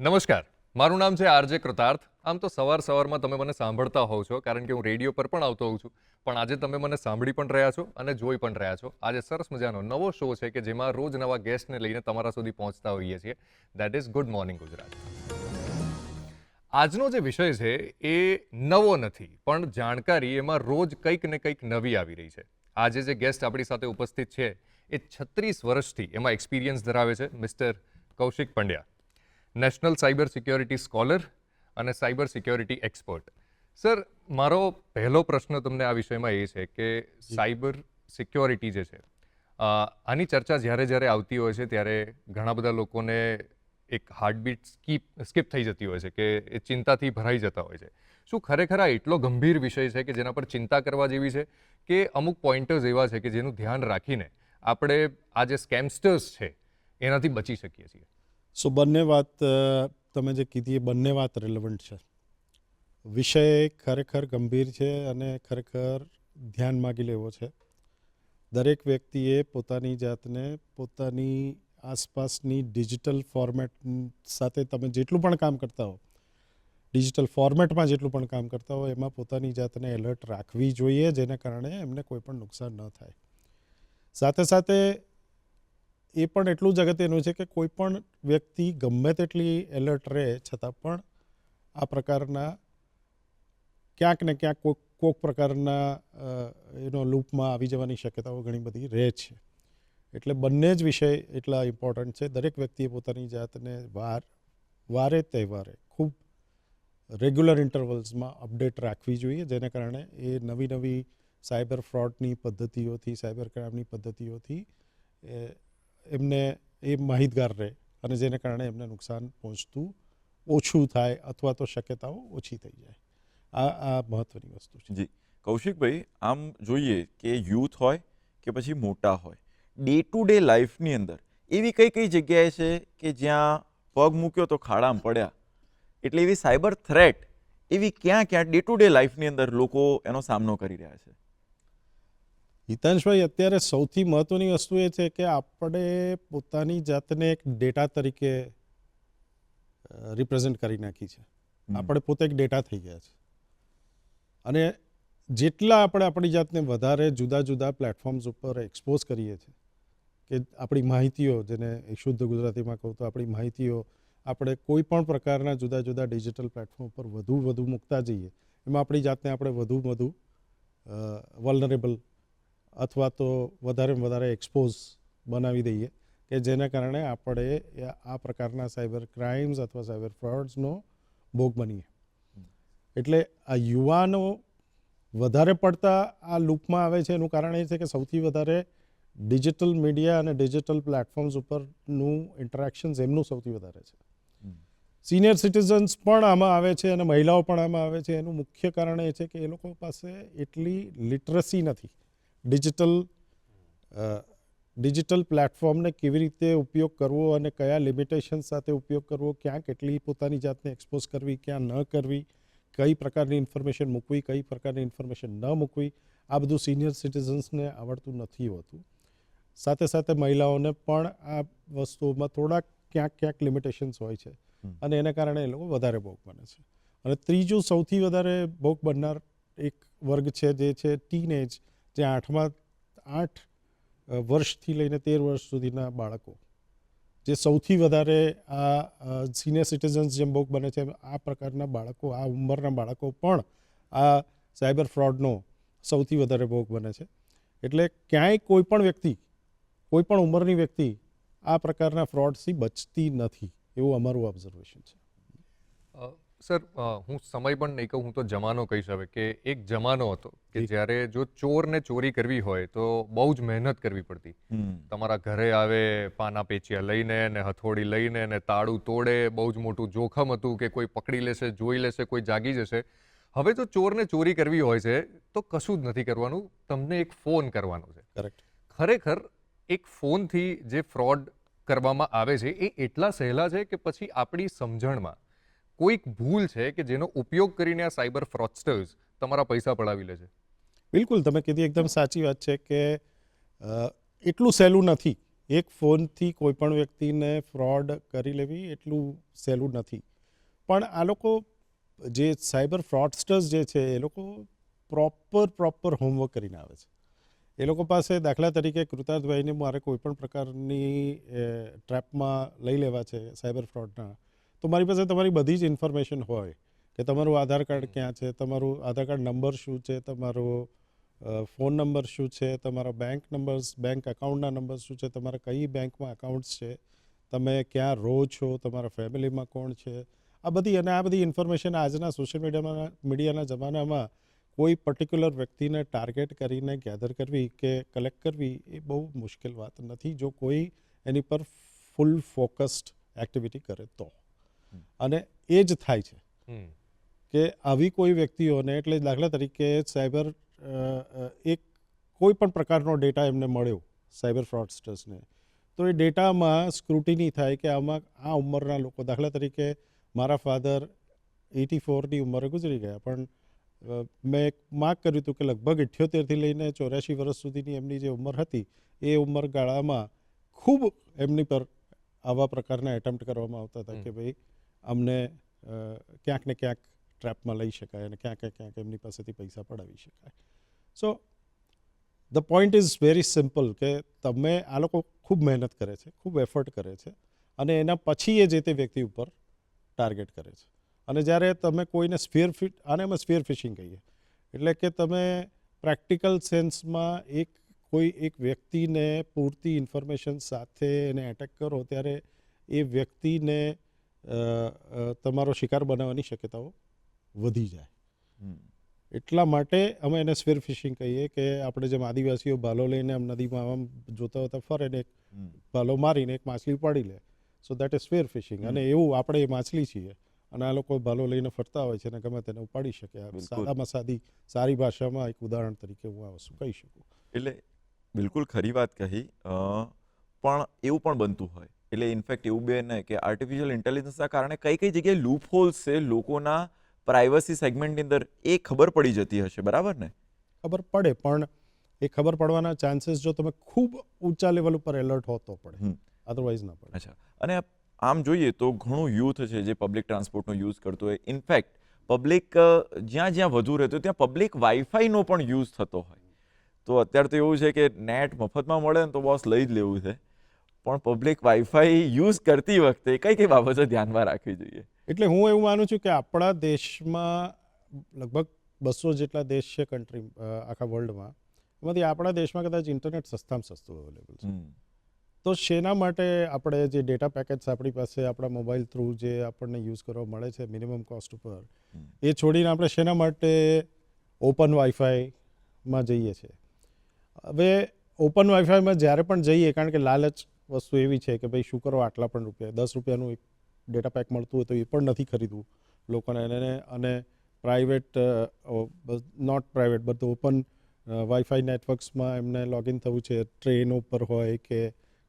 નમસ્કાર, મારું નામ છે આરજે કૃતાર્થ. આમ તો સવારમાં તમે મને સાંભળતા હોવ છો કારણ કે હું રેડિયો પર પણ આવતો હોઉં છું. પણ આજે તમે મને સાંભળી પણ રહ્યા છો અને જોઈ પણ રહ્યા છો. આજે સરસ મજાનો નવો શો છે કે જેમાં રોજ નવા ગેસ્ટને લઈને તમારા સુધી પહોંચતા હોઈએ છીએ. That is good morning Gujarat. આજનો જે વિષય છે એ નવો નથી, પણ જાણકારી એમાં રોજ કંઈક ને કંઈક નવી આવી રહી છે. આજે જે ગેસ્ટ આપણી સાથે ઉપસ્થિત છે એ 36 વર્ષથી એમાં એક્સપિરિયન્સ ધરાવે છે. Mister Kaushik Pandya, national cyber security scholar અને સાયબર સિક્યોરિટી એક્સપર્ટ. સર, મારો પહેલો પ્રશ્ન તમને આ વિષયમાં એ છે કે સાયબર સિક્યોરિટી જે છે, આની ચર્ચા જ્યારે જ્યારે આવતી હોય છે ત્યારે ઘણા બધા લોકોને એક હાર્ટબીટ સ્કીપ થઈ જતી હોય છે કે એ ચિંતાથી ભરાઈ જતા હોય છે. શું ખરેખર આ એટલો ગંભીર વિષય છે કે જેના પર ચિંતા કરવા જેવી છે, કે અમુક પોઈન્ટર્સ એવા છે કે જેનું ધ્યાન રાખીને આપણે આ જે સ્કેમસ્ટર્સ છે એનાથી બચી શકીએ છીએ? સો બંને વાત તમે જે કીધી એ બંને વાત રિલેવન્ટ છે. વિષય ખરેખર ગંભીર છે અને ખરેખર ધ્યાન માગી લેવો છે. દરેક વ્યક્તિએ પોતાની જાતને પોતાની આસપાસની ડિજિટલ ફોર્મેટ સાથે તમે જેટલું પણ કામ કરતા હો, ડિજિટલ ફોર્મેટમાં જેટલું પણ કામ કરતા હો, એમાં પોતાની જાતને એલર્ટ રાખવી જોઈએ, જેને કારણે એમને કોઈ પણ નુકસાન ન થાય. સાથે સાથે એ પણ એટલું જ અગત્યનું છે કે કોઈ પણ વ્યક્તિ ગમે તેટલી એલર્ટ રહે છતાં પણ આ પ્રકારના ક્યાંક ને ક્યાંક કોઈક પ્રકારના લૂપમાં આવી જવાની શક્યતાઓ ઘણી બધી રહે છે. એટલે બંને જ વિષય એટલા ઇમ્પોર્ટન્ટ છે. દરેક વ્યક્તિએ પોતાની જાતને વારે તહેવારે ખૂબ રેગ્યુલર ઇન્ટરવલ્સમાં અપડેટ રાખવી જોઈએ, જેને કારણે એ નવી સાયબર ફ્રોડની પદ્ધતિઓથી, સાયબર ક્રાઇમની પદ્ધતિઓથી એમને એ માહિતગાર રહે અને જેને કારણે એમને નુકસાન પહોંચતું ઓછું થાય અથવા તો શક્યતાઓ ઓછી થઈ જાય. આ મહત્વની વસ્તુ છે. જી કૌશિકભાઈ, આમ જોઈએ કે યુથ હોય કે પછી મોટા હોય, ડે ટુ ડે લાઈફની અંદર એવી કઈ જગ્યાએ છે કે જ્યાં પગ મૂક્યો તો ખાડામાં પડ્યા, એટલે એવી સાયબર થ્રેટ એવી ક્યાં ડે ટુ ડે લાઈફની અંદર લોકો એનો સામનો કરી રહ્યા છે? હિતાંશભાઈ, અત્યારે સૌથી મહત્વની વસ્તુ એ છે કે આપણે પોતાની જાતને એક ડેટા તરીકે રિપ્રેઝેન્ટ કરી નાખી છે. આપણે પોતે એક ડેટા થઈ ગયા છે અને જેટલા આપણે આપણી જાતને વધારે જુદા જુદા પ્લેટફોર્મ્સ ઉપર એક્સપોઝ કરીએ છીએ કે આપણી માહિતીઓ, જેને શુદ્ધ ગુજરાતીમાં કહું તો આપણી માહિતીઓ આપણે કોઈ પણ પ્રકારના જુદા જુદા ડિજિટલ પ્લેટફોર્મ પર વધુ મૂકતા જઈએ, એમાં આપણી જાતને આપણે વધુ વલ્નરેબલ અથવા તો વધારે એક્સપોઝ બનાવી દઈએ કે જેના કારણે આપણે આ પ્રકારના સાયબર ક્રાઇમ્સ અથવા સાયબર ફ્રોડ્સનો ભોગ બનીએ. એટલે આ યુવાનો વધારે પડતા આ લૂપમાં આવે છે. એનું કારણ એ છે કે સૌથી વધારે ડિજિટલ મીડિયા અને ડિજિટલ પ્લેટફોર્મ્સ ઉપરનું ઇન્ટરેક્શન્સ એમનું સૌથી વધારે છે. સિનિયર સિટીઝન્સ પણ આમાં આવે છે અને મહિલાઓ પણ આમાં આવે છે. એનું મુખ્ય કારણ એ છે કે એ લોકો પાસે એટલી લિટરસી નથી. ડિજિટલ પ્લેટફોર્મને કેવી રીતે ઉપયોગ કરવો અને કયા લિમિટેશન સાથે ઉપયોગ કરવો, ક્યાં કેટલી પોતાની જાતને એક્સપોઝ કરવી, ક્યાં ન કરવી, કઈ પ્રકારની ઇન્ફોર્મેશન મૂકવી, કઈ પ્રકારની ઇન્ફોર્મેશન ન મૂકવી, આ બધું સિનિયર સિટીઝન્સને આવડતું નથી હોતું. સાથે સાથે મહિલાઓને પણ આ વસ્તુઓમાં થોડાક ક્યાંક લિમિટેશન્સ હોય છે અને એના કારણે એ લોકો વધારે ભોગ બને છે. અને ત્રીજું સૌથી વધારે ભોગ બનનાર એક વર્ગ છે જે છે ટીનેજ, જે 8 વર્ષથી લઈને 13 વર્ષ સુધીના બાળકો, જે સૌથી વધારે આ સિનિયર સિટીઝન્સ જેમ ભોગ બને છે, આ પ્રકારના બાળકો, આ ઉંમરના બાળકો પણ આ સાયબર ફ્રોડનો સૌથી વધારે ભોગ બને છે. એટલે ક્યાંય કોઈ પણ વ્યક્તિ, કોઈ પણ ઉંમરની વ્યક્તિ આ પ્રકારના ફ્રોડથી બચતી નથી, એવું અમારું ઓબ્ઝર્વેશન છે. સર, હું સમય પણ નહીં કહું, હું તો જમાનો કહીશ હવે, કે એક જમાનો હતો કે જ્યારે જો ચોરને ચોરી કરવી હોય તો બહુ જ મહેનત કરવી પડતી. તમારા ઘરે આવે પાના પેચિયા લઈને ને હથોડી લઈને ને તાળું તોડે, બહુ જ મોટું જોખમ હતું કે કોઈ પકડી લેશે, જોઈ લેશે, કોઈ જાગી જશે. હવે તો ચોરને ચોરી કરવી હોય છે તો કશું જ નથી કરવાનું, તમને એક ફોન કરવાનો છે. કરેક્ટ. ખરેખર એક ફોનથી જે ફ્રોડ કરવામાં આવે છે એ એટલા સહેલા છે કે પછી આપણી સમજણમાં કોઈક ભૂલ છે કે જેનો ઉપયોગ કરીને આ સાયબર ફ્રોડસ્ટર્સ તમારા પૈસા પડાવી લે છે? બિલકુલ, તમે કીધી એકદમ સાચી વાત છે કે એટલું સહેલું નથી. એક ફોનથી કોઈ પણ વ્યક્તિને ફ્રોડ કરી લેવી એટલું સહેલું નથી. પણ આ લોકો જે સાયબર ફ્રોડસ્ટર્સ જે છે એ લોકો પ્રોપર હોમવર્ક કરીને આવે છે. એ લોકો પાસે દાખલા તરીકે કૃતાર્થભાઈને મારે કોઈ પણ પ્રકારની ટ્રેપમાં લઈ લેવા છે સાયબર ફ્રોડના, તો મારી પાસે તમારી બધી જ ઇન્ફોર્મેશન હોય કે તમારું આધાર કાર્ડ ક્યાં છે, તમારું આધાર કાર્ડ નંબર શું છે, તમારો ફોન નંબર શું છે, તમારા બેંક એકાઉન્ટના નંબર શું છે, તમારા કઈ બેંકમાં એકાઉન્ટ્સ છે, તમે ક્યાં રહો છો, તમારા ફેમિલીમાં કોણ છે, આ બધી ઇન્ફોર્મેશન આજના સોશિયલ મીડિયાના જમાનામાં કોઈ પર્ટિક્યુલર વ્યક્તિને ટાર્ગેટ કરીને ગેધર કરવી કે કલેક્ટ કરવી એ બહુ મુશ્કેલ વાત નથી, જો કોઈ એની પર ફૂલ ફોકસ્ડ એક્ટિવિટી કરે તો. અને એ જ થાય છે કે આવી કોઈ વ્યક્તિઓને, એટલે દાખલા તરીકે સાયબર એક કોઈ પણ પ્રકારનો ડેટા એમને મળ્યો સાયબર ફ્રોડસ્ટર્સને, તો એ ડેટામાં સ્ક્રુટિની થાય કે આમાં આ ઉંમરના લોકો, દાખલા તરીકે મારા ફાધર 84ની ઉંમરે ગુજરી ગયા, પણ મેં એક માર્ક કર્યું હતું કે લગભગ 78થી લઈને 84 વર્ષ સુધીની એમની જે ઉંમર હતી એ ઉંમરગાળામાં ખૂબ એમની પર આવા પ્રકારના એટેમ્પ્ટ કરવામાં આવતા હતા કે ભાઈ અમને ક્યાંક ને ક્યાંક ટ્રેપમાં લઈ શકાય અને ક્યાંક ને ક્યાંક એમની પાસેથી પૈસા પડાવી શકાય. So the point is very simple કે તમે આ લોકો ખૂબ મહેનત કરે છે, ખૂબ એફર્ટ કરે છે અને એના પછી એ જે તે વ્યક્તિ ઉપર ટાર્ગેટ કરે છે. અને જ્યારે તમે કોઈને આને અમે સ્ફિયર ફિશિંગ કહીએ, એટલે કે તમે પ્રેક્ટિકલ સેન્સમાં કોઈ એક વ્યક્તિને પૂરતી ઇન્ફોર્મેશન સાથે એને એટેક કરો ત્યારે એ વ્યક્તિને તમારો શિકાર બનાવવાની શક્યતાઓ વધી જાય. એટલા માટે અમે એને સ્ફિયર ફિશિંગ કહીએ કે આપણે જેમ આદિવાસીઓ ભાલો લઈને આમ નદીમાં આમ જોતા હોતા ફરે ને એક ભાલો મારીને એક માછલી ઉપાડી લે, so that is spear fishing. અને એવું આપણે એ માછલી છીએ અને આ લોકો ભાલો લઈને ફરતા હોય છે અને ગમે તેને ઉપાડી શકે. સાદામાં સારી ભાષામાં એક ઉદાહરણ તરીકે હું આ વસ્તુ કહી શકું. એટલે બિલકુલ ખરી વાત કહી, પણ એવું પણ બનતું હોય, એટલે ઇનફેક્ટ એવું બે ને કે આર્ટિફિશિયલ ઇન્ટેલિજન્સના કારણે કઈ કઈ જગ્યાએ લૂપ હોલ્સ છે લોકોના પ્રાઇવસી સેગમેન્ટની અંદર, એ ખબર પડી જતી હશે, બરાબર ને? ખબર પડે, પણ એ ખબર પડવાના ચાન્સીસ જો તમે ખૂબ ઊંચા લેવલ ઉપર એલર્ટ હો તો પડે, અધરવાઇઝ ના પડે. અચ્છા. અને આમ જોઈએ તો ઘણું યુથ છે જે પબ્લિક ટ્રાન્સપોર્ટનો યુઝ કરતો હોય, ઇનફેક્ટ પબ્લિક જ્યાં વધુ રહેતો ત્યાં પબ્લિક વાઈફાઈનો પણ યુઝ થતો હોય. તો અત્યારે તો એવું છે કે નેટ મફતમાં મળે ને તો બોસ લઈ જ લેવું છે, પણ પબ્લિક વાઈફાઈ યુઝ કરતી વખતે કઈ કઈ બાબતો ધ્યાનમાં રાખવી જોઈએ? એટલે હું એવું માનું છું કે આપણા દેશમાં લગભગ 200 જેટલા દેશ છે કન્ટ્રી આખા વર્લ્ડમાં, એમાંથી આપણા દેશમાં કદાચ ઇન્ટરનેટ સસ્તામાં સસ્તું અવેલેબલ છે. તો શેના માટે આપણે જે ડેટા પેકેટ્સ આપણી પાસે આપણા મોબાઈલ થ્રુ જે આપણને યુઝ કરવા મળે છે મિનિમમ કોસ્ટ ઉપર, એ છોડીને આપણે શેના માટે ઓપન વાઈફાઈમાં જઈએ છીએ? હવે ઓપન વાઈફાઈમાં જ્યારે પણ જઈએ, કારણ કે લાલચ વસ્તુ એવી છે કે ભાઈ શું કરો આટલા પણ રૂપિયા, 10 રૂપિયાનું એક ડેટા પેક મળતું હોય તો એ પણ નથી ખરીદવું લોકોને. અને private not private but open wifi નેટવર્ક્સમાં એમને લોગિન થવું છે, ટ્રેન ઉપર હોય કે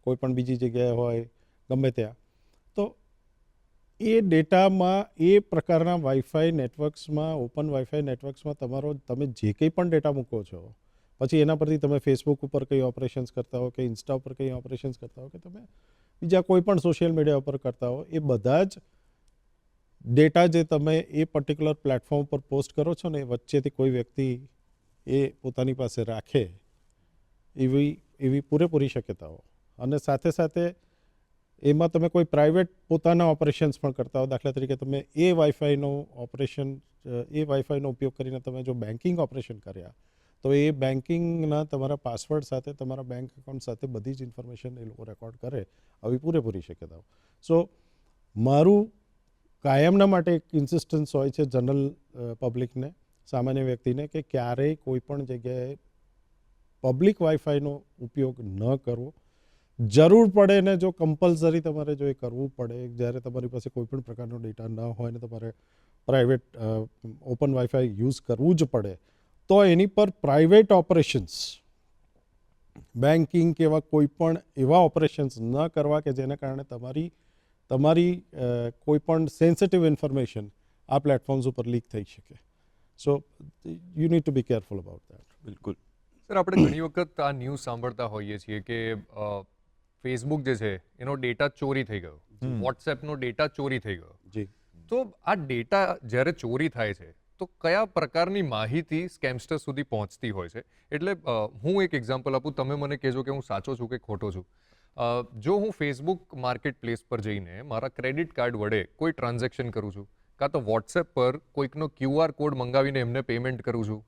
કોઈ પણ બીજી જગ્યાએ હોય, ગમે ત્યાં. તો એ ડેટામાં એ પ્રકારના વાઈફાઈ નેટવર્ક્સમાં, ઓપન વાઈફાઈ નેટવર્ક્સમાં તમે જે કંઈ પણ ડેટા મૂકો છો, પછી એના પરથી તમે ફેસબુક ઉપર કંઈ ઓપરેશન્સ કરતા હો કે ઇન્સ્ટા ઉપર કંઈ ઓપરેશન્સ કરતા હો કે તમે બીજા કોઈ પણ સોશિયલ મીડિયા ઉપર કરતા હો, એ બધા જ ડેટા જે તમે એ પર્ટિક્યુલર પ્લેટફોર્મ પર પોસ્ટ કરો છો ને, એ વચ્ચેથી કોઈ વ્યક્તિ એ પોતાની પાસે રાખે એવી પૂરેપૂરી શક્યતાઓ. અને સાથે સાથે એમાં તમે કોઈ પ્રાઇવેટ પોતાના ઓપરેશન્સ પણ કરતા હો, દાખલા તરીકે તમે એ વાઈફાઈનો ઉપયોગ કરીને તમે જો બેન્કિંગ ઓપરેશન કર્યા, તો એ બેન્કિંગના તમારા પાસવર્ડ સાથે, તમારા બેંક એકાઉન્ટ સાથે બધી જ ઇન્ફોર્મેશન એ લોકો રેકોર્ડ કરે, આવી પૂરેપૂરી શક્યતાઓ. સો મારું કાયમના માટે એક ઇન્સિસ્ટન્સ હોય છે જનરલ પબ્લિકને, સામાન્ય વ્યક્તિને, કે ક્યારેય કોઈ પણ જગ્યાએ પબ્લિક વાઈફાઈનો ઉપયોગ ન કરવો. જરૂર પડે ને જો કમ્પલસરી તમારે જો એ કરવું પડે, જ્યારે તમારી પાસે કોઈ પણ પ્રકારનો ડેટા ન હોય ને તમારે પ્રાઇવેટ ઓપન વાઈફાઈ યુઝ કરવું જ પડે, તો એની પર પ્રાઇવેટ ઓપરેશન્સ, બેન્કિંગ કે એવા કોઈ પણ એવા ઓપરેશન્સ ન કરવા કે જેના કારણે તમારી કોઈ પણ સેન્સિટિવ ઇન્ફોર્મેશન આ પ્લેટફોર્મ્સ ઉપર લીક થઈ શકે. So you need to be careful about that. બિલકુલ. સર, આપણે ઘણી વખત આ ન્યૂઝ સાંભળતા હોઈએ છીએ કે ફેસબુક જે છે એનો ડેટા ચોરી થઈ ગયો, વોટ્સએપનો ડેટા ચોરી થઈ ગયો, જી તો આ ડેટા જ્યારે ચોરી થાય છે તો કયા પ્રકારની માહિતી સ્કેમસ્ટર સુધી પહોંચતી હોય છે? એટલે હું એક એક્ઝામ્પલ આપું, તમે મને કહેજો કે હું સાચો છું કે ખોટો છું. જો હું ફેસબુક માર્કેટ પ્લેસ પર જઈને મારા ક્રેડિટ કાર્ડ વડે કોઈ ટ્રાન્ઝેક્શન કરું છું, કાં તો વોટ્સએપ પર કોઈકનો QR કોડ મંગાવીને એમને પેમેન્ટ કરું છું,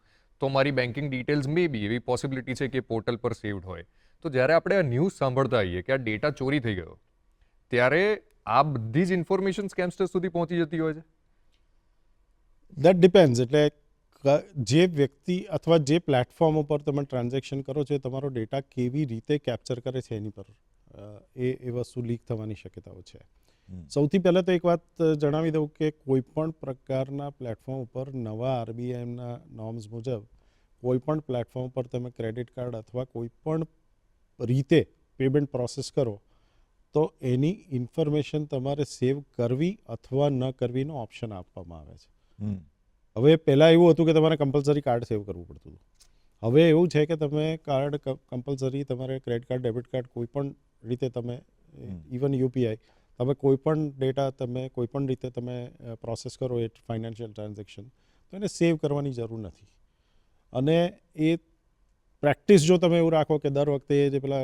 તો મારી બેન્કિંગ ડિટેલ્સ મે બી એવી પોસિબિલિટી છે કે પોર્ટલ પર સેવ્ડ હોય. તો જ્યારે આપણે આ ન્યૂઝ સાંભળતા આવીએ કે આ ડેટા ચોરી થઈ ગયો, ત્યારે આ બધી જ ઇન્ફોર્મેશન સ્કેમસ્ટર સુધી પહોંચી જતી હોય છે? That depends. એટલે જે વ્યક્તિ અથવા જે પ્લેટફોર્મ ઉપર તમે ટ્રાન્ઝેક્શન કરો છો એ તમારો ડેટા કેવી રીતે કેપ્ચર કરે છે એની પર એ વસ્તુ લીક થવાની શક્યતાઓ છે. સૌથી પહેલાં તો એક વાત જણાવી દઉં કે કોઈ પણ પ્રકારના પ્લેટફોર્મ ઉપર નવા RBIના નોર્મ્સ મુજબ કોઈ પણ પ્લેટફોર્મ પર તમે ક્રેડિટ કાર્ડ અથવા કોઈ પણ રીતે પેમેન્ટ પ્રોસેસ કરો તો એની ઇન્ફોર્મેશન તમારે સેવ કરવી અથવા ન કરવીનો ઓપ્શન આપવામાં આવે છે. હવે પહેલાં એવું હતું કે તમારે કમ્પલસરી કાર્ડ સેવ કરવું પડતું હતું. હવે એવું છે કે તમે કાર્ડ કમ્પલસરી તમારે ક્રેડિટ કાર્ડ, ડેબિટ કાર્ડ કોઈ પણ રીતે તમે ઇવન UPI તમે કોઈ પણ ડેટા તમે કોઈ પણ રીતે તમે પ્રોસેસ કરો એ ફાઇનાન્શિયલ ટ્રાન્ઝેક્શન, તો એને સેવ કરવાની જરૂર નથી. અને એ પ્રેક્ટિસ જો તમે એવું રાખો કે દર વખતે જે પેલા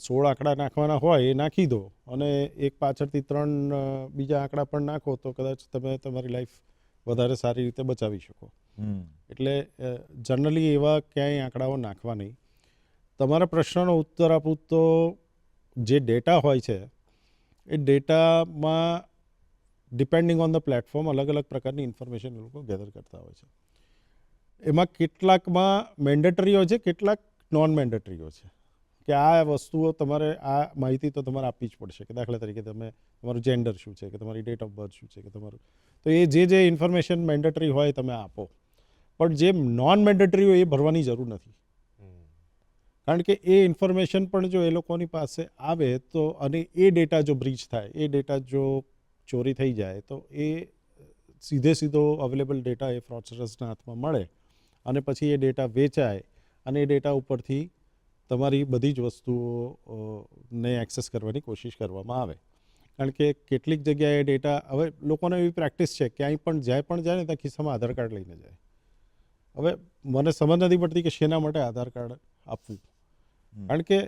16 આંકડા નાખવાના હોય એ નાખી દો અને એક પાછળથી 3 બીજા આંકડા પણ નાખો તો કદાચ તમે તમારી લાઈફ વધારે સારી રીતે બચાવી શકો. એટલે જનરલી એવા ક્યાંય આંકડાઓ નાખવા નહીં. તમારા પ્રશ્નનો ઉત્તર આપું તો જે ડેટા હોય છે એ ડેટામાં ડિપેન્ડિંગ ઓન ધ પ્લેટફોર્મ અલગ અલગ પ્રકારની ઇન્ફોર્મેશન એ લોકો ગેધર કરતા હોય છે. એમાં કેટલાકમાં મેન્ડેટરી હોય છે, કેટલાક નોન મેન્ડેટરી હોય છે કે આ વસ્તુઓ તમારે આ માહિતી તો તમારે આપવી જ પડશે. કે દાખલા તરીકે તમારું જેન્ડર શું છે, કે તમારી ડેટ ઓફ બર્થ શું છે, કે તમારું, તો એ જે ઇન્ફોર્મેશન મેન્ડેટરી હોય તમે આપો. પણ જે નોન મેન્ડેટરી હોય એ ભરવાની જરૂર નથી. કારણ કે એ ઇન્ફોર્મેશન પણ જો એ લોકોની પાસે આવે તો અને એ ડેટા જો બ્રીચ થાય, એ ડેટા જો ચોરી થઈ જાય તો એ સીધો અવેલેબલ ડેટા એ ફ્રોડસ્ટર્સના હાથમાં મળે અને પછી એ ડેટા વેચાય અને એ ડેટા ઉપરથી તમારી બધી જ વસ્તુઓને એક્સેસ કરવાની કોશિશ કરવામાં આવે. કારણ કે કેટલીક જગ્યાએ ડેટા, હવે લોકોને એવી પ્રેક્ટિસ છે ક્યાંય પણ જાય ને ત્યાં ખિસ્સામાં આધાર કાર્ડ લઈને જાય. હવે મને સમજ નથી પડતી કે શેના માટે આધાર કાર્ડ આપવું. કારણ કે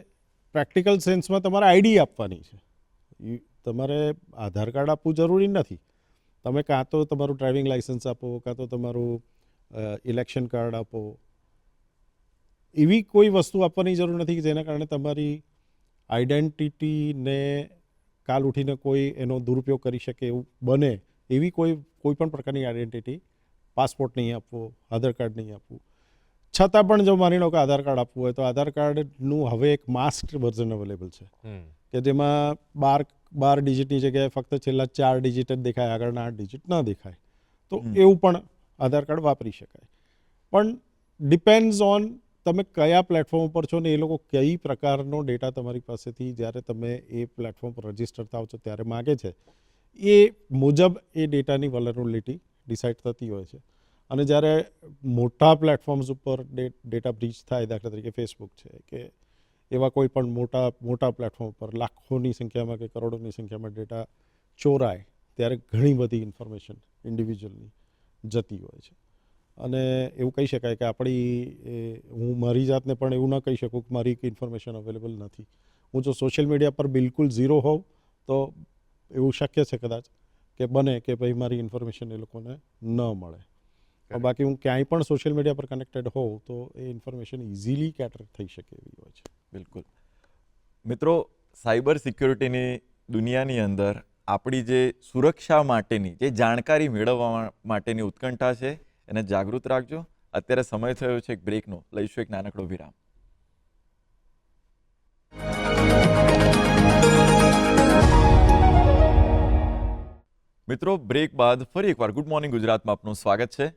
પ્રેક્ટિકલ સેન્સમાં તમારે ID આપવાની છે. તમારે આધાર કાર્ડ આપવું જરૂરી નથી. તમે કાં તો તમારું ડ્રાઇવિંગ લાઇસન્સ આપો, કાં તો તમારું ઇલેક્શન કાર્ડ આપો. એવી કોઈ વસ્તુ આપવાની જરૂર નથી કે જેના કારણે તમારી આઈડેન્ટિટીને કાલ ઉઠીને કોઈ એનો દુરુપયોગ કરી શકે એવું બને. એવી કોઈ પણ પ્રકારની આઈડેન્ટિટી, પાસપોર્ટ નહીં આપવો, આધાર કાર્ડ નહીં આપવું. છતાં પણ જો માની લો કે આધાર કાર્ડ આપવું હોય તો આધાર કાર્ડનું હવે એક માસ્ક વર્ઝન અવેલેબલ છે કે જેમાં 12 ડિજિટની જગ્યાએ ફક્ત છેલ્લા 4 ડિજિટ જ દેખાય, આગળના 8 ડિજિટ ન દેખાય. તો એવું પણ આધાર કાર્ડ વાપરી શકાય. પણ ડિપેન્ડ્સ ઓન તમે કયા પ્લેટફોર્મ ઉપર છો ને એ લોકો કઈ પ્રકારનો ડેટા તમારી પાસેથી જ્યારે તમે એ પ્લેટફોર્મ પર રજિસ્ટર થાવ છો ત્યારે માગે છે, એ મુજબ એ ડેટાની વલનરેબિલિટી ડિસાઇડ થતી હોય છે. અને જ્યારે મોટા પ્લેટફોર્મ્સ ઉપર ડેટા બ્રીચ થાય, દાખલા તરીકે ફેસબુક છે કે એવા કોઈ પણ મોટા પ્લેટફોર્મ પર લાખોની સંખ્યામાં કે કરોડોની સંખ્યામાં ડેટા ચોરાય ત્યારે ઘણી બધી ઇન્ફોર્મેશન ઇન્ડિવિજ્યુઅલની જતી હોય છે. અને એવું કહી શકાય કે હું મારી જાતને પણ એવું ન કહી શકું કે મારી ઇન્ફોર્મેશન અવેલેબલ નથી. હું જો સોશિયલ મીડિયા પર બિલકુલ ઝીરો હોઉં તો એવું શક્ય છે કદાચ કે બને કે ભાઈ મારી ઇન્ફોર્મેશન એ લોકોને ન મળે. બાકી હું ક્યાંય પણ સોશિયલ મીડિયા પર કનેક્ટેડ હોઉં તો એ ઇન્ફોર્મેશન ઇઝીલી કેટર થઈ શકે એવી હોય છે. બિલકુલ. મિત્રો, સાયબર સિક્યોરિટીની દુનિયાની અંદર આપણી જે સુરક્ષા માટેની જે જાણકારી મેળવવા માટેની ઉત્કંઠા છે એને જાગૃત રાખજો. અત્યારે સમય થયો છે એક બ્રેકનો. લઈશું એક નાનકડો વિરામ. મિત્રો, બ્રેક બાદ ફરી એકવાર ગુડ મોર્નિંગ ગુજરાતમાં આપનું સ્વાગત છે.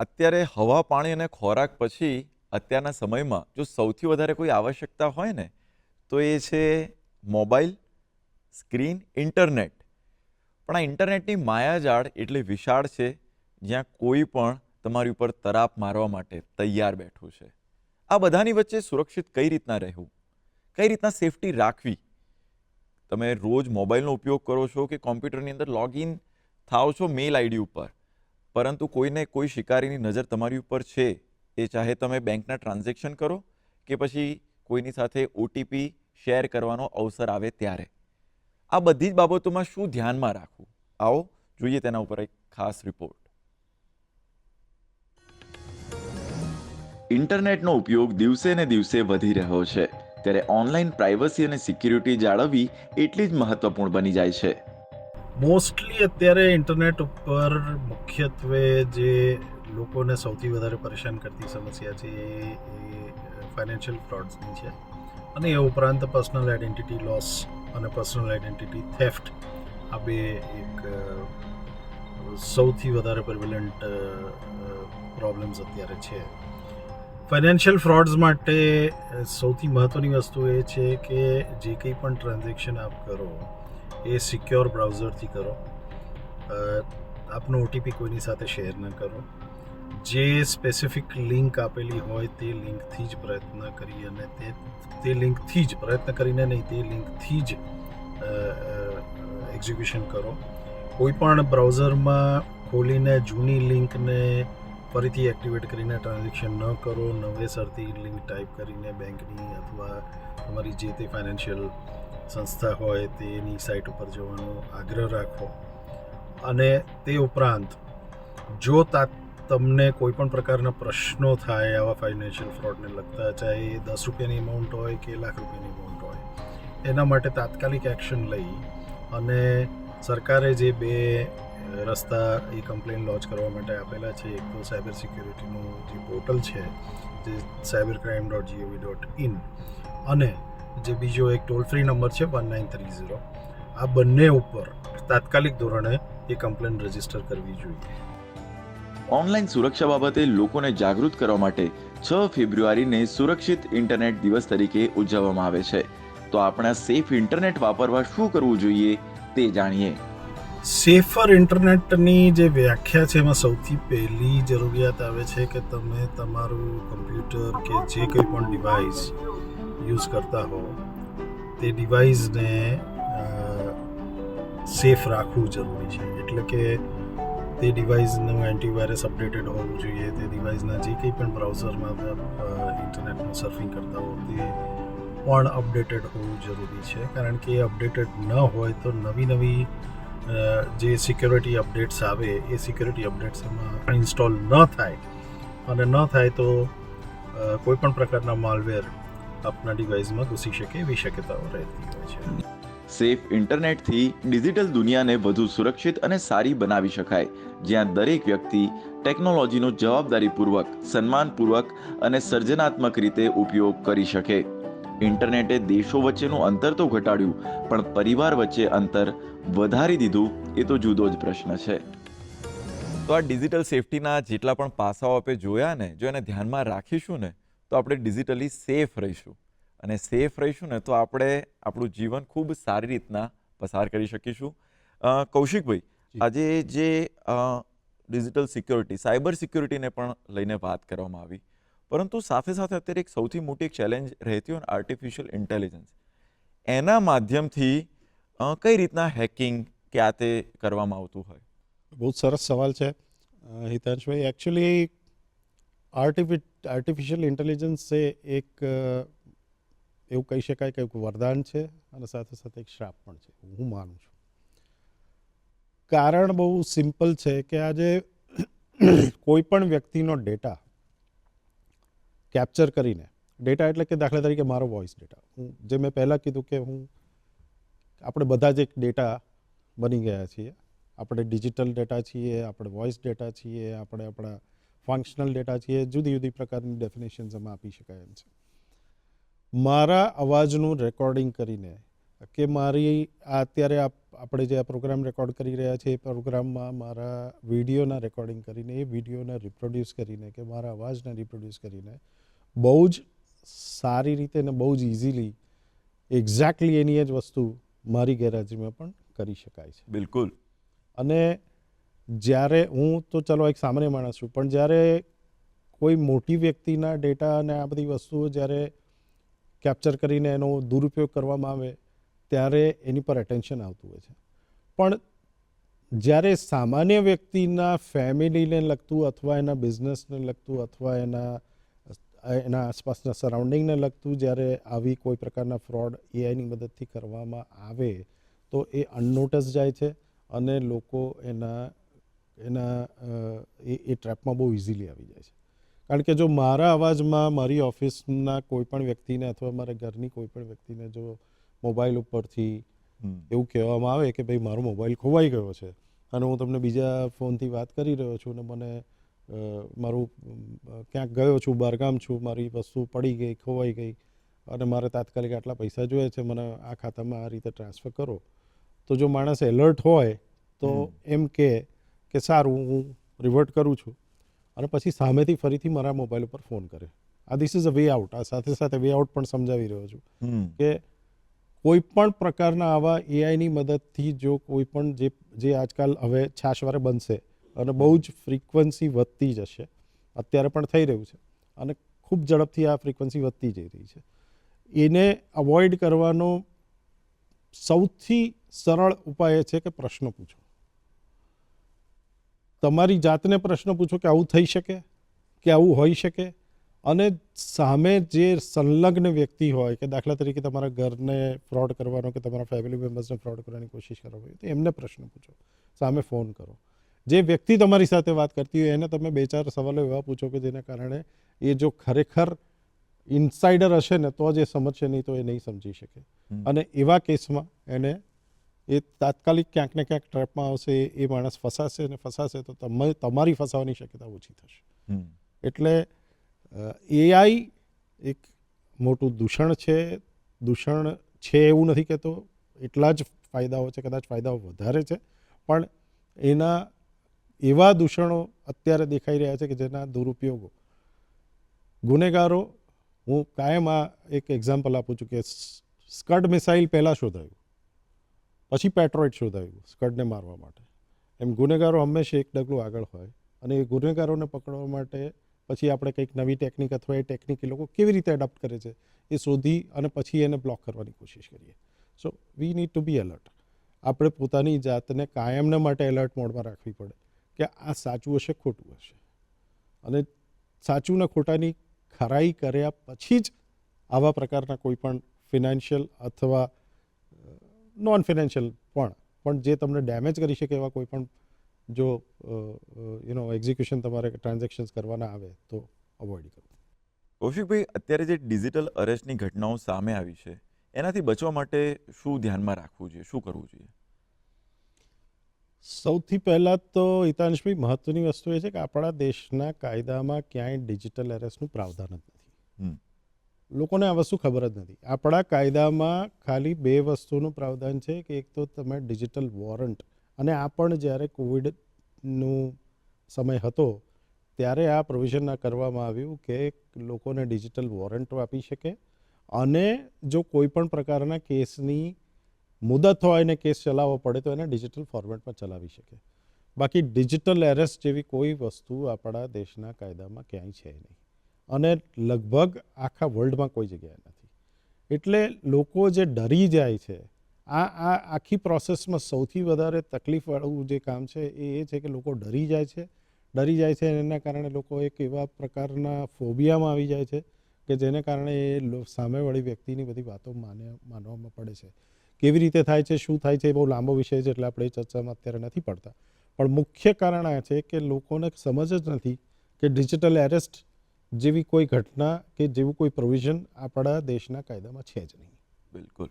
અત્યારે હવા, પાણી અને ખોરાક પછી અત્યારના સમયમાં જો સૌથી વધારે કોઈ આવશ્યકતા હોય ને તો એ છે મોબાઈલ, સ્ક્રીન, ઇન્ટરનેટ. પણ આ ઇન્ટરનેટની માયાજાળ એટલી વિશાળ છે જ્યાં કોઈ પણ તમારી ઉપર તરાપ મારવા માટે તૈયાર બેઠું છે. આ બધાની વચ્ચે સુરક્ષિત કઈ રીતના રહેવું, કઈ રીતના સેફટી રાખવી? તમે રોજ મોબાઈલનો ઉપયોગ કરો છો કે કોમ્પ્યુટરની અંદર લોગિન થાઓ છો મેલ આઈડી ઉપર, પરંતુ કોઈને કોઈ શિકારીની નજર તમારી ઉપર છે, એ ચાહે તમે બેંકના ટ્રાન્ઝેક્શન કરો કે પછી કોઈની સાથે ઓટીપી શેર કરવાનો અવસર આવે ત્યારે. આ બધી જ બાબતોમાં શું ધ્યાનમાં રાખવું? આવો જોઈએ તેના ઉપર એક ખાસ રિપોર્ટ. ઇન્ટરનેટનો ઉપયોગ દિવસે ને દિવસે વધી રહ્યો છે, ત્યારે ઓનલાઈન પ્રાઇવસી અને સિક્યુરિટી જાળવવી એટલી જ મહત્વપૂર્ણ બની જાય છે. મોસ્ટલી અત્યારે ઇન્ટરનેટ ઉપર મુખ્યત્વે જે લોકોને સૌથી વધારે પરેશાન કરતી સમસ્યા છે એ ફાઇનાન્શિયલ ફ્રોડ્સની છે, અને એ ઉપરાંત પર્સનલ આઈડેન્ટિટી લોસ અને પર્સનલ આઈડેન્ટિટી થેફ્ટ આ બે એક સૌથી વધારે પ્રિવેલન્ટ પ્રોબ્લેમ્સ અત્યારે છે. ફાઇનાન્શિયલ ફ્રોડ્સ માટે સૌથી મહત્ત્વની વસ્તુ એ છે કે જે કંઈ પણ ટ્રાન્ઝેક્શન આપ કરો એ સિક્યોર બ્રાઉઝરથી કરો. આપનો ઓટીપી કોઈની સાથે શેર ન કરો. જે સ્પેસિફિક લિંક આપેલી હોય તે લિંકથી જ પ્રયત્ન કરી અને તે લિંકથી જ પ્રયત્ન કરીને નહીં, તે લિંકથી જ એક્ઝિક્યુશન કરો. કોઈ પણ બ્રાઉઝરમાં ખોલીને જૂની લિંકને ફરીથી એક્ટિવેટ કરીને ટ્રાન્ઝેક્શન ન કરો. નવેસરથી લિંક ટાઈપ કરીને બેંકની અથવા તમારી જે તે ફાઇનાન્શિયલ સંસ્થા હોય તેની સાઇટ ઉપર જવાનો આગ્રહ રાખો. અને તે ઉપરાંત જો તમને કોઈ પણ પ્રકારના પ્રશ્નો થાય આવા ફાઇનાન્શિયલ ફ્રોડને લગતા, ચાહે એ 10 રૂપિયાની અમાઉન્ટ હોય કે લાખ રૂપિયાની અમાઉન્ટ હોય, એના માટે તાત્કાલિક એક્શન લઈ અને સરકારે જે બે રસ્તા એ કમ્પ્લેન લોન્ચ કરવા માટે આપેલા છે, એક તો સાયબર સિક્યુરિટીનું જે પોર્ટલ છે જે cybercrime.gov.in અને જે બીજો એક ટોલ ફ્રી નંબર છે 1930, આ બંને ઉપર તાત્કાલિક ધોરણે એ કમ્પ્લેન રજીસ્ટર કરવી જોઈએ. ઓનલાઈન સુરક્ષા બાબતે લોકોને જાગૃત કરવા માટે 6 ફેબ્રુઆરીને સુરક્ષિત ઇન્ટરનેટ દિવસ તરીકે ઉજવવામાં આવે છે. તો આપણે સેફ ઇન્ટરનેટ વાપરવા શું કરવું જોઈએ તે જાણીએ. સેફર ઇન્ટરનેટની જે વ્યાખ્યા છે એમાં સૌથી પહેલી જરૂરિયાત આવે છે કે તમે તમારું કમ્પ્યુટર કે જે કંઈ પણ ડિવાઇસ યુઝ કરતા હો તે ડિવાઇસને સેફ રાખવું જરૂરી છે. એટલે કે તે ડિવાઇસનું એન્ટીવાયરસ અપડેટેડ હોવું જોઈએ. તે ડિવાઇસના જે કંઈ પણ બ્રાઉઝરમાં ઇન્ટરનેટનું સર્ફિંગ કરતા હો તે પણ અપડેટેડ હોવું જરૂરી છે. કારણ કે એ અપડેટેડ ન હોય તો નવી જે સિક્યોરિટી અપડેટ્સ આવે એ સિક્યોરિટી અપડેટ્સ એમાં ઇન્સ્ટોલ ન થાય, અને ન થાય તો કોઈ પણ પ્રકારના માલવેર આપના ડિવાઇસમાં ઘૂસી શકે એવી શક્યતાઓ રહેતી હોય છે. સેફ ઇન્ટરનેટથી ડિજિટલ દુનિયાને વધુ સુરક્ષિત અને સારી બનાવી શકાય, જ્યાં દરેક વ્યક્તિ ટેકનોલોજીનો જવાબદારીપૂર્વક, સન્માનપૂર્વક અને સર્જનાત્મક રીતે ઉપયોગ કરી શકે. ઇન્ટરનેટે દેશો વચ્ચેનું અંતર તો ઘટાડ્યું, પણ પરિવાર વચ્ચે અંતર વધારી દીધું એ તો જુદો જ પ્રશ્ન છે. તો આ ડિજિટલ સેફટીના જેટલા પણ પાસાઓ આપણે જોયા ને, જો એને ધ્યાનમાં રાખીશું ને તો આપણે ડિજિટલી સેફ રહીશું, અને સેફ રહીશું ને તો આપણે આપણું જીવન ખૂબ સારી રીતના પસાર કરી શકીશું. કૌશિકભાઈ, આજે જે ડિજિટલ સિક્યોરિટી, સાયબર સિક્યોરિટીને પણ લઈને વાત કરવામાં આવી, પરંતુ સાથે સાથે અત્યારે એક સૌથી મોટી ચેલેન્જ રહેતી હોય આર્ટિફિશિયલ ઇન્ટેલિજન્સ, એના માધ્યમથી કઈ રીતના હેકિંગ કે આ તે કરવામાં આવતું હોય? બહુ સરસ સવાલ છે હિતાંશભાઈ. એકચ્યુઅલી આર્ટિફિશિયલ ઇન્ટેલિજન્સ એ એક એવું કહી શકાય કે એક વરદાન છે અને સાથે સાથે એક શ્રાપ પણ છે, હું માનું છું. કારણ બહુ સિમ્પલ છે કે આજે કોઈ પણ વ્યક્તિનો ડેટા કેપ્ચર કરીને, ડેટા એટલે કે દાખલા તરીકે મારો વોઇસ ડેટા, જે મેં પહેલાં કીધું કે આપણે બધા જ એક ડેટા બની ગયા છીએ. આપણે ડિજિટલ ડેટા છીએ, આપણે વોઇસ ડેટા છીએ, આપણે આપણા ફંક્શનલ ડેટા છીએ, જુદી જુદી પ્રકારની ડેફિનેશન્સ એમાં આપી શકાય એમ છે. મારા અવાજનું રેકોર્ડિંગ કરીને કે મારી અત્યારે આપણે જે આ પ્રોગ્રામ રેકોર્ડ કરી રહ્યા છીએ એ પ્રોગ્રામમાં મારા વિડીયોના રેકોર્ડિંગ કરીને, એ વિડીયોને રિપ્રોડ્યુસ કરીને કે મારા અવાજને રિપ્રોડ્યુસ કરીને બહુ જ સારી રીતે અને બહુ જ ઇઝીલી એક્ઝેક્ટલી એની જ વસ્તુ મારી ગેરહાજરીમાં પણ કરી શકાય છે. બિલકુલ. અને જ્યારે હું તો ચલો એક સામાન્ય માણસ છું, પણ જ્યારે કોઈ મોટી વ્યક્તિના ડેટા અને આ બધી વસ્તુઓ જ્યારે કેપ્ચર કરીને એનો દુરુપયોગ કરવામાં આવે ત્યારે એની પર એટેન્શન આવતું હોય છે. પણ જ્યારે સામાન્ય વ્યક્તિના ફેમિલીને લગતું અથવા એના બિઝનેસને લગતું અથવા એના આસપાસના સરાઉન્ડિંગને લગતું જ્યારે આવી કોઈ પ્રકારના ફ્રોડ એઆઈની મદદથી કરવામાં આવે તો એ અનનોટિસ જાય છે અને લોકો એ ટ્રેપમાં બહુ ઇઝીલી આવી જાય છે. કારણ કે જો મારા અવાજમાં મારી ઓફિસના કોઈ પણ વ્યક્તિને અથવા મારા ઘરની કોઈ પણ વ્યક્તિને જો મોબાઈલ ઉપરથી એવું કહેવામાં આવે કે ભાઈ મારો મોબાઈલ ખોવાઈ ગયો છે અને હું તમને બીજા ફોનથી વાત કરી રહ્યો છું અને મને મારું ક્યાંક ગયો છું, બહારગામ છું, મારી વસ્તુ પડી ગઈ, ખોવાઈ ગઈ અને મારે તાત્કાલિક આટલા પૈસા જોઈએ છે, મને આ ખાતામાં આ રીતે ટ્રાન્સફર કરો, તો જો માણસ એલર્ટ હોય તો એમ કે સારું હું રિવર્ટ કરું છું અને પછી સામેથી ફરીથી મારા મોબાઈલ ઉપર ફોન કરે. આ this is a way out. આ સાથે સાથે વે આઉટ પણ સમજાવી રહ્યો છું કે કોઈ પણ પ્રકારના આવા એઆઈની મદદથી જો કોઈ પણ જે આજકાલ હવે છાશવારે બનશે અને બહુ જ ફ્રીક્વન્સી વધતી જશે, અત્યારે પણ થઈ રહ્યું છે અને ખૂબ ઝડપથી આ ફ્રીક્વન્સી વધતી જઈ રહી છે, એને અવોઇડ કરવાનો સૌથી સરળ ઉપાય એ છે કે પ્રશ્ન પૂછો. તમારી જાતને પ્રશ્ન પૂછો કે આવું થઈ શકે, કે આવું હોઈ શકે, અને સામે જે સંલગ્ન વ્યક્તિ હોય કે દાખલા તરીકે તમારા ઘરને ફ્રોડ કરવાનો કે તમારા ફેમિલી મેમ્બર્સને ફ્રોડ કરવાની કોશિશ કરવાની તો એમને પ્રશ્ન પૂછો, સામે ફોન કરો. જે વ્યક્તિ તમારી સાથે વાત કરતી હોય એને તમે 2-4 સવાલો એવા પૂછો કે જેના કારણે એ જો ખરેખર ઇનસાઇડર હશે ને તો જ એ સમજશે, નહીં તો એ નહીં સમજી શકે. અને એવા કેસમાં એને એ તાત્કાલિક ક્યાંક ને ક્યાંક ટ્રેપમાં આવશે, એ માણસ ફસાશે અને ફસાશે તો તમારી ફસાવાની શક્યતા ઓછી થશે. એટલે એઆઈ એક મોટું દૂષણ છે એવું નથી કહેતો, એટલા જ ફાયદાઓ છે, કદાચ ફાયદાઓ વધારે છે, પણ એના એવા દૂષણો અત્યારે દેખાઈ રહ્યા છે કે જેના દુરુપયોગો ગુનેગારો, હું કાયમ આ એક એક્ઝામ્પલ આપું છું કે સ્કડ મિસાઇલ પહેલાં શોધાયું, પછી પેટ્રોઇડ શોધાયું સ્કડને મારવા માટે. એમ ગુનેગારો હંમેશા એક ડગલું આગળ હોય અને એ ગુનેગારોને પકડવા માટે પછી આપણે કંઈક નવી ટેકનિક અથવા એ ટેકનિક એ લોકો કેવી રીતે એડપ્ટ કરે છે એ શોધી અને પછી એને બ્લોક કરવાની કોશિશ કરીએ. So we need to be alert. આપણે પોતાની જાતને કાયમને માટે એલર્ટ મોડમાં રાખવી પડે કે આ સાચું હશે, ખોટું હશે, અને સાચું ને ખોટાની ખરાઈ કર્યા પછી જ આવા પ્રકારના કોઈ પણ ફિનાન્શિયલ અથવા નોન ફિનાન્શિયલ પણ જે તમને ડેમેજ કરી શકે એવા કોઈ પણ જો એક્ઝિક્યુશન તમારે ટ્રાન્ઝેક્શન્સ કરવાના આવે તો અવોઇડ કરવું. કૌશિકભાઈ, અત્યારે જે ડિજિટલ અરેસ્ટની ઘટનાઓ સામે આવી છે એનાથી બચવા માટે શું ધ્યાનમાં રાખવું જોઈએ, શું કરવું જોઈએ? સૌથી પહેલાં તો હિતાંશભાઈ મહત્વની વસ્તુ એ છે કે આપણા દેશના કાયદામાં ક્યાંય ડિજિટલ એરેસ્ટનું પ્રાવધાન જ નથી. લોકોને આ વસ્તુ ખબર જ નથી. આપણા કાયદામાં ખાલી 2 વસ્તુનું પ્રાવધાન છે કે એક તો તમે ડિજિટલ વોરંટ, અને આ પણ જ્યારે કોવિડનું સમય હતો ત્યારે આ પ્રોવિઝન કરવામાં આવ્યું કે લોકોને ડિજિટલ વોરંટ આપી શકે અને જો કોઈ પણ પ્રકારના કેસની મુદત હોય અને કેસ ચલાવવો પડે તો એને ડિજિટલ ફોર્મેટમાં ચલાવી શકે. બાકી ડિજિટલ એરેસ્ટ જેવી કોઈ વસ્તુ આપણા દેશના કાયદામાં ક્યાંય છે નહીં અને લગભગ આખા વર્લ્ડમાં કોઈ જગ્યાએ નથી. એટલે લોકો જે ડરી જાય છે, આ આખી પ્રોસેસમાં સૌથી વધારે તકલીફવાળું જે કામ છે એ છે કે લોકો ડરી જાય છે એના કારણે લોકો એક એવા પ્રકારના ફોબિયામાં આવી જાય છે કે જેને કારણે એ સામેવાળી વ્યક્તિની બધી વાતો માનવામાં પડે છે. કેવી રીતે થાય છે, શું થાય છે, એ બહુ લાંબો વિષય છે એટલે આપણે એ ચર્ચામાં અત્યારે નથી પડતા. પણ મુખ્ય કારણ આ છે કે લોકોને સમજ જ નથી કે ડિજિટલ એરેસ્ટ જેવી કોઈ ઘટના કે જેવું કોઈ પ્રોવિઝન આપણા દેશના કાયદામાં છે જ નહીં. બિલકુલ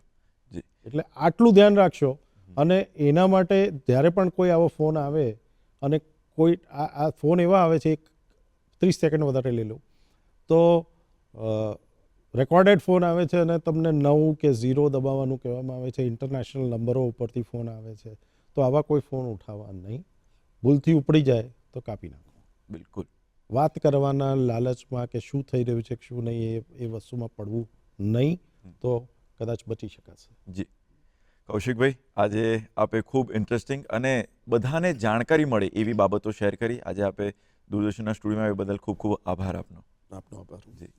જી. એટલે આટલું ધ્યાન રાખશો અને એના માટે જ્યારે પણ કોઈ આવો ફોન આવે અને કોઈ આ ફોન એવા આવે છે, 30 સેકન્ડ વધારે લઈ લઉં તો રેકોર્ડેડ ફોન આવે છે અને તમને 9 કે 0 દબાવવાનું કહેવામાં આવે છે, ઇન્ટરનેશનલ નંબરો ઉપરથી ફોન આવે છે, તો આવા કોઈ ફોન ઉઠાવવા નહીં. ભૂલથી ઉપડી જાય તો કાપી નાખો. બિલકુલ. વાત કરવાના લાલચમાં કે શું થઈ રહ્યું છે શું નહીં એ વસ્તુમાં પડવું નહીં, તો કદાચ બચી શકાશે. જી કૌશિકભાઈ, આજે આપે ખૂબ ઇન્ટરેસ્ટિંગ અને બધાને જાણકારી મળે એવી બાબતો શેર કરી. આજે આપે દૂરદર્શનના સ્ટુડિયોમાં એ બદલ ખૂબ ખૂબ આભાર આપનો. આપનો આભાર. જી.